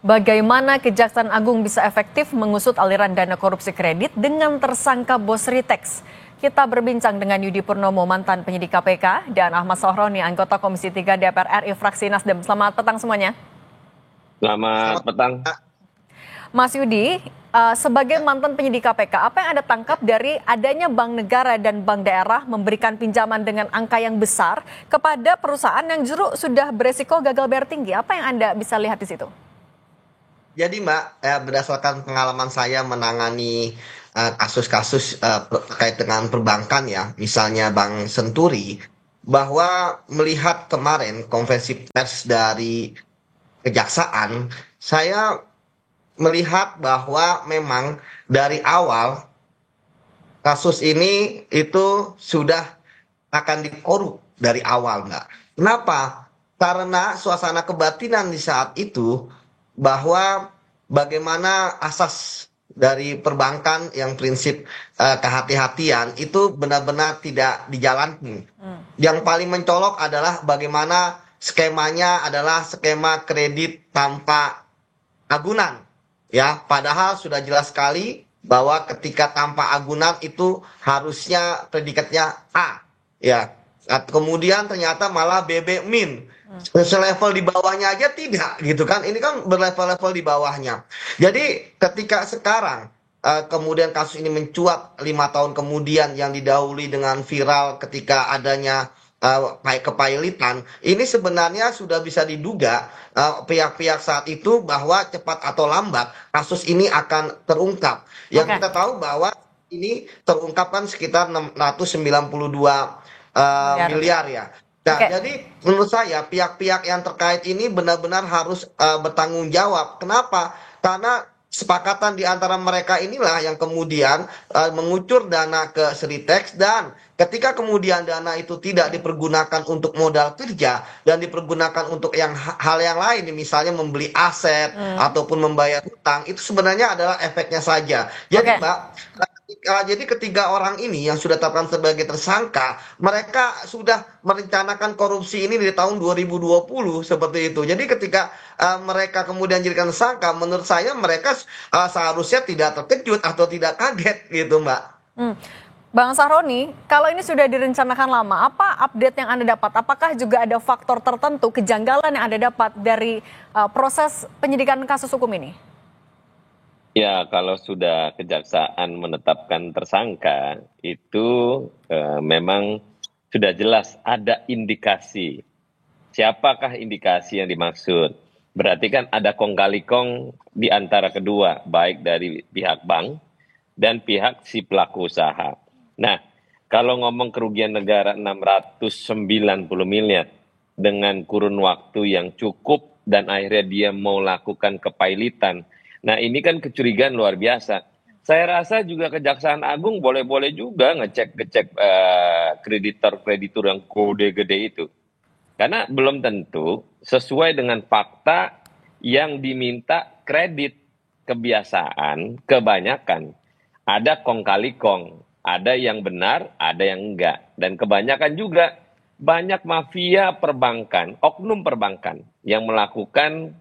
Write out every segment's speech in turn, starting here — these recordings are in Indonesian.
Bagaimana Kejaksaan Agung bisa efektif mengusut aliran dana korupsi kredit dengan tersangka bos Ritex? Kita berbincang dengan Yudi Purnomo, mantan penyidik KPK, dan Ahmad Sohroni, anggota Komisi 3 DPR RI fraksi Nasdem. Selamat petang semuanya. Selamat petang. Mas Yudi, sebagai mantan penyidik KPK, apa yang Anda tangkap dari adanya bank negara dan bank daerah memberikan pinjaman dengan angka yang besar kepada perusahaan yang justru sudah beresiko gagal bayar tinggi? Apa yang Anda bisa lihat di situ? Jadi Mbak, berdasarkan pengalaman saya menangani kasus-kasus terkait dengan perbankan ya, misalnya Bank Senturi, bahwa melihat kemarin konferensi pers dari Kejaksaan, saya melihat bahwa memang dari awal kasus ini itu sudah akan dikorup dari awal, Mbak. Kenapa? Karena suasana kebatinan di saat itu bahwa bagaimana asas dari perbankan yang prinsip kehati-hatian itu benar-benar tidak dijalankan. Yang paling mencolok adalah bagaimana skemanya adalah skema kredit tanpa agunan. Ya, padahal sudah jelas sekali bahwa ketika tanpa agunan itu harusnya predikatnya A. Ya, kemudian ternyata malah BB min. Selevel di bawahnya aja tidak gitu kan, ini kan berlevel-level di bawahnya. Jadi ketika sekarang kemudian kasus ini mencuat 5 tahun kemudian yang didahului dengan viral ketika adanya kepailitan, ini sebenarnya sudah bisa diduga pihak-pihak saat itu bahwa cepat atau lambat kasus ini akan terungkap. Yang kita tahu bahwa ini terungkapkan sekitar 692 miliar ya. Nah, jadi menurut saya pihak-pihak yang terkait ini benar-benar harus bertanggung jawab. Kenapa? Karena kesepakatan di antara mereka inilah yang kemudian mengucur dana ke Sritex, dan ketika kemudian dana itu tidak dipergunakan untuk modal kerja dan dipergunakan untuk hal yang lain, misalnya membeli aset ataupun membayar hutang, itu sebenarnya adalah efeknya saja. Jadi Mbak, jadi ketiga orang ini yang sudah ditetapkan sebagai tersangka, mereka sudah merencanakan korupsi ini di tahun 2020 seperti itu. Jadi ketika mereka kemudian jadikan tersangka, menurut saya mereka seharusnya tidak terkejut atau tidak kaget gitu, Mbak. Bang Sahroni, kalau ini sudah direncanakan lama, apa update yang Anda dapat? Apakah juga ada faktor tertentu, kejanggalan yang Anda dapat dari proses penyidikan kasus hukum ini? Ya, kalau sudah kejaksaan menetapkan tersangka, itu memang sudah jelas ada indikasi. Siapakah indikasi yang dimaksud? Berarti kan ada kong kali kong di antara kedua, baik dari pihak bank dan pihak si pelaku usaha. Nah, kalau ngomong kerugian negara 690 miliar dengan kurun waktu yang cukup dan akhirnya dia mau lakukan kepailitan, nah ini kan kecurigaan luar biasa. Saya rasa juga Kejaksaan Agung boleh-boleh juga ngecek kreditor-kreditur yang kode gede itu. Karena belum tentu sesuai dengan fakta yang diminta kredit. Kebiasaan, kebanyakan. Ada kong kali kong, ada yang benar, ada yang enggak. Dan kebanyakan juga banyak mafia perbankan, oknum perbankan yang melakukan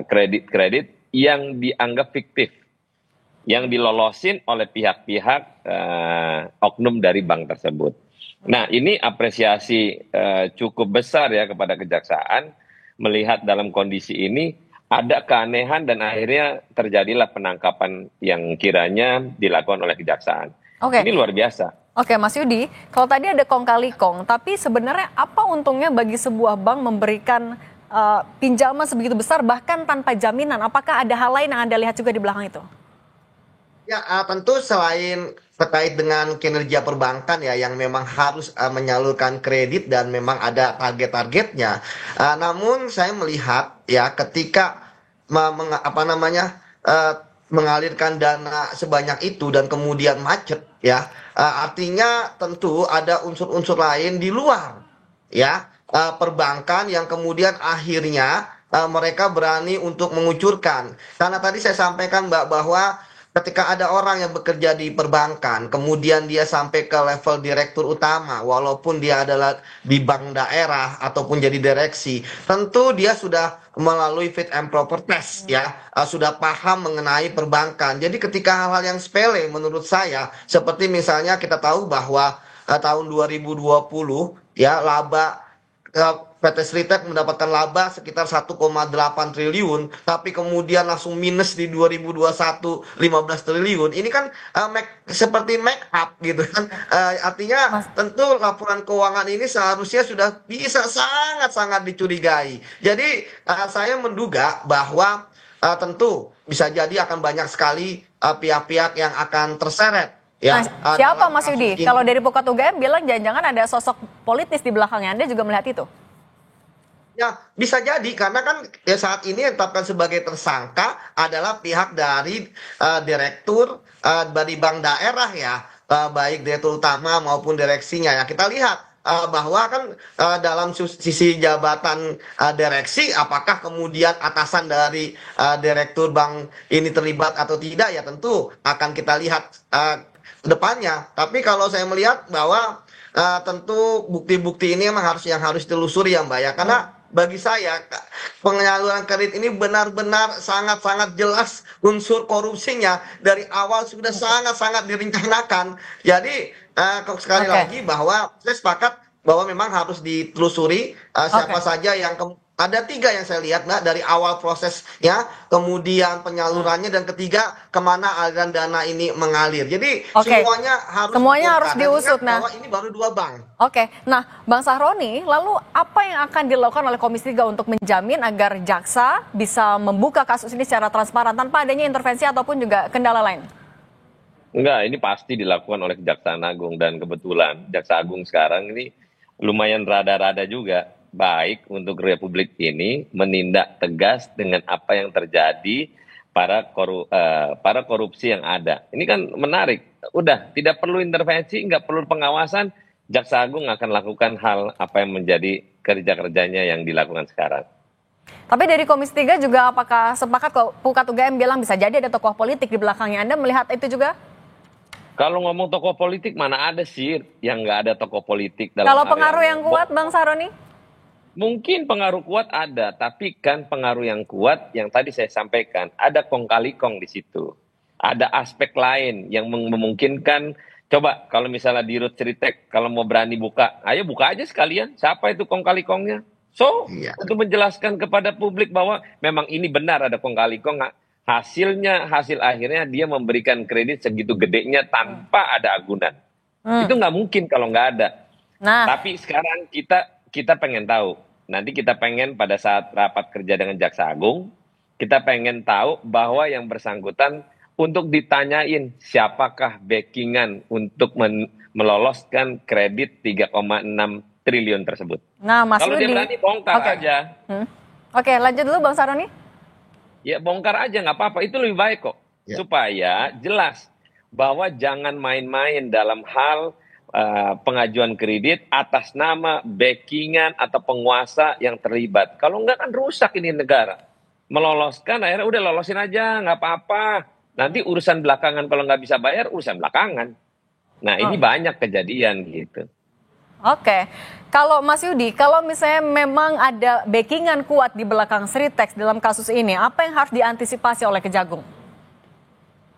kredit-kredit yang dianggap fiktif, yang dilolosin oleh pihak-pihak oknum dari bank tersebut. Nah, ini apresiasi cukup besar ya kepada Kejaksaan melihat dalam kondisi ini ada keanehan dan akhirnya terjadilah penangkapan yang kiranya dilakukan oleh Kejaksaan. Ini luar biasa. Oke, Mas Yudi, kalau tadi ada kong kali kong, tapi sebenarnya apa untungnya bagi sebuah bank memberikan pinjaman sebegitu besar bahkan tanpa jaminan? Apakah ada hal lain yang Anda lihat juga di belakang itu? Ya, tentu selain terkait dengan kinerja perbankan ya yang memang harus menyalurkan kredit dan memang ada target-targetnya. Namun saya melihat ya ketika mengalirkan dana sebanyak itu dan kemudian macet ya, artinya tentu ada unsur-unsur lain di luar ya perbankan yang kemudian akhirnya mereka berani untuk mengucurkan. Karena tadi saya sampaikan Mbak bahwa ketika ada orang yang bekerja di perbankan, kemudian dia sampai ke level direktur utama, walaupun dia adalah di bank daerah ataupun jadi direksi, tentu dia sudah melalui fit and proper test ya, sudah paham mengenai perbankan. Jadi ketika hal-hal yang sepele menurut saya, seperti misalnya kita tahu bahwa tahun 2020 ya laba PT Sritek mendapatkan laba sekitar 1,8 triliun, tapi kemudian langsung minus di 2021 15 triliun. Ini kan seperti make up gitu kan. Artinya Mas, tentu laporan keuangan ini seharusnya sudah bisa sangat-sangat dicurigai. Jadi saya menduga bahwa tentu bisa jadi akan banyak sekali pihak-pihak yang akan terseret ya nah, siapa dalam Mas kasus Yudi? ini. Kalau dari Pukat UGM bilang jangan-jangan ada sosok politis di belakangnya. Anda juga melihat itu? Ya, bisa jadi karena kan ya saat ini yang ditetapkan sebagai tersangka adalah pihak dari direktur dari bank daerah ya, baik direktur utama maupun direksinya ya. Kita lihat bahwa kan dalam sisi jabatan direksi, apakah kemudian atasan dari direktur bank ini terlibat atau tidak ya tentu akan kita lihat ke depannya. Tapi kalau saya melihat bahwa tentu bukti-bukti ini memang harus ditelusuri ya Mbak ya, karena bagi saya penyaluran kredit ini benar-benar sangat-sangat jelas unsur korupsinya dari awal sudah sangat-sangat direncanakan. Jadi sekali Oke, lagi bahwa saya sepakat bahwa memang harus ditelusuri siapa oke. saja yang ada tiga yang saya lihat Mbak dari awal prosesnya, kemudian penyalurannya dan ketiga kemana aliran dana ini mengalir. Jadi Oke, semuanya harus semuanya harus dibongkar dan ingat diusut. Nah, bahwa ini baru dua bank. oke. Nah, Bang Sahroni, lalu apa yang akan dilakukan oleh Komisi 3 untuk menjamin agar jaksa bisa membuka kasus ini secara transparan tanpa adanya intervensi ataupun juga kendala lain? Enggak, ini pasti dilakukan oleh Kejaksaan Agung, dan kebetulan Jaksa Agung sekarang ini lumayan rada-rada juga baik untuk Republik ini menindak tegas dengan apa yang terjadi para korupsi yang ada. Ini kan menarik. Udah tidak perlu intervensi, nggak perlu pengawasan, Jaksa Agung akan lakukan hal apa yang menjadi kerja-kerjanya yang dilakukan sekarang. Tapi dari Komisi 3 juga apakah sepakat kalau Pukat UGM bilang bisa jadi ada tokoh politik di belakangnya? Anda melihat itu juga? Kalau ngomong tokoh politik, mana ada sih yang nggak ada tokoh politik dalam Kalau area pengaruh yang kuat, Bang Sahroni? Mungkin pengaruh kuat ada, tapi kan pengaruh yang kuat yang tadi saya sampaikan, ada kong kali kong di situ. Ada aspek lain yang memungkinkan, coba kalau misalnya di Rut Seritek, kalau mau berani buka, ayo buka aja sekalian, siapa itu kong kali kongnya. So, Iya. untuk menjelaskan kepada publik bahwa memang ini benar ada kong kali kong, hasil akhirnya dia memberikan kredit segitu gedenya tanpa ada agunan. Itu nggak mungkin kalau nggak ada. Nah, Tapi sekarang kita pengen tahu. Nanti kita pengen pada saat rapat kerja dengan Jaksa Agung, kita pengen tahu bahwa yang bersangkutan untuk ditanyain siapakah backingan untuk meloloskan kredit 3,6 triliun tersebut. nah Mas Kalau dia Yudi. berani bongkar Oke. aja. Oke, lanjut dulu Bang Sahroni. Ya bongkar aja nggak apa-apa, itu lebih baik kok. Ya. Supaya jelas bahwa jangan main-main dalam hal pengajuan kredit atas nama backingan atau penguasa yang terlibat. Kalau enggak kan rusak ini negara. Meloloskan akhirnya udah lolosin aja nggak apa-apa. Nanti urusan belakangan kalau nggak bisa bayar urusan belakangan. Nah ini banyak kejadian gitu. Oke, kalau Mas Yudi, kalau misalnya memang ada backingan kuat di belakang Sritex dalam kasus ini, apa yang harus diantisipasi oleh Kejagung?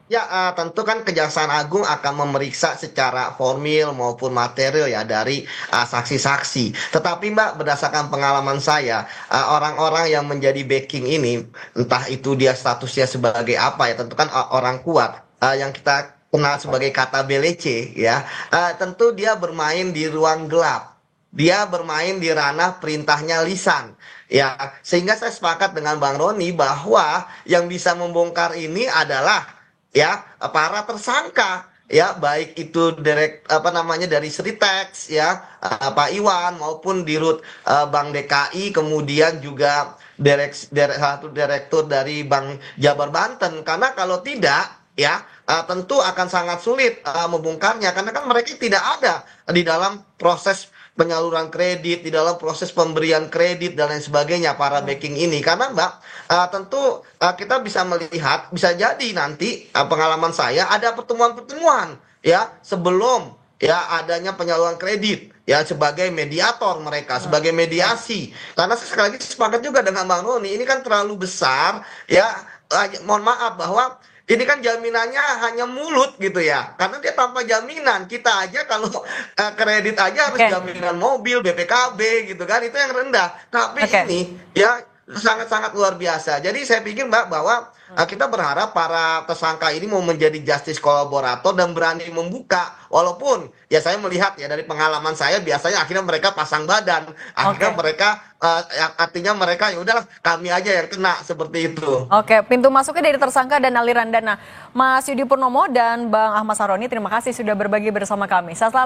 Ya, tentu kan Kejaksaan Agung akan memeriksa secara formil maupun material ya dari saksi-saksi. Tetapi Mbak, berdasarkan pengalaman saya, orang-orang yang menjadi backing ini, entah itu dia statusnya sebagai apa ya, tentu kan orang kuat yang kita kenal sebagai kata belece ya, tentu dia bermain di ruang gelap. Dia bermain di ranah perintahnya lisan. Ya, sehingga saya sepakat dengan Bang Roni bahwa yang bisa membongkar ini adalah ya para tersangka ya, baik itu dari Sritex ya, Pak Iwan maupun di Rut Bank DKI, kemudian juga satu direktur dari Bank Jabar Banten, karena kalau tidak ya tentu akan sangat sulit membongkarnya karena kan mereka tidak ada di dalam proses penyaluran kredit, di dalam proses pemberian kredit dan lain sebagainya para backing ini. Karena Mbak, tentu kita bisa melihat, bisa jadi nanti pengalaman saya ada pertemuan-pertemuan ya sebelum ya adanya penyaluran kredit ya sebagai mediator mereka, sebagai mediasi. Karena saya sekali lagi sepakat juga dengan Bang Roni, ini kan terlalu besar ya. Mohon maaf bahwa ini kan jaminannya hanya mulut gitu ya, karena dia tanpa jaminan. Kita aja kalau kredit aja harus Oke, jaminan mobil, BPKB gitu kan, itu yang rendah. Tapi oke. ini ya sangat-sangat luar biasa. Jadi saya pikir Mbak bahwa kita berharap para tersangka ini mau menjadi justice kolaborator dan berani membuka. Walaupun ya saya melihat ya dari pengalaman saya biasanya akhirnya mereka pasang badan, akhirnya Oke. mereka artinya mereka ya udahlah kami aja yang kena seperti itu. Oke, pintu masuknya dari tersangka dan aliran dana. Mas Yudi Purnomo dan Bang Ahmad Saroni, terima kasih sudah berbagi bersama kami. Sehat selalu.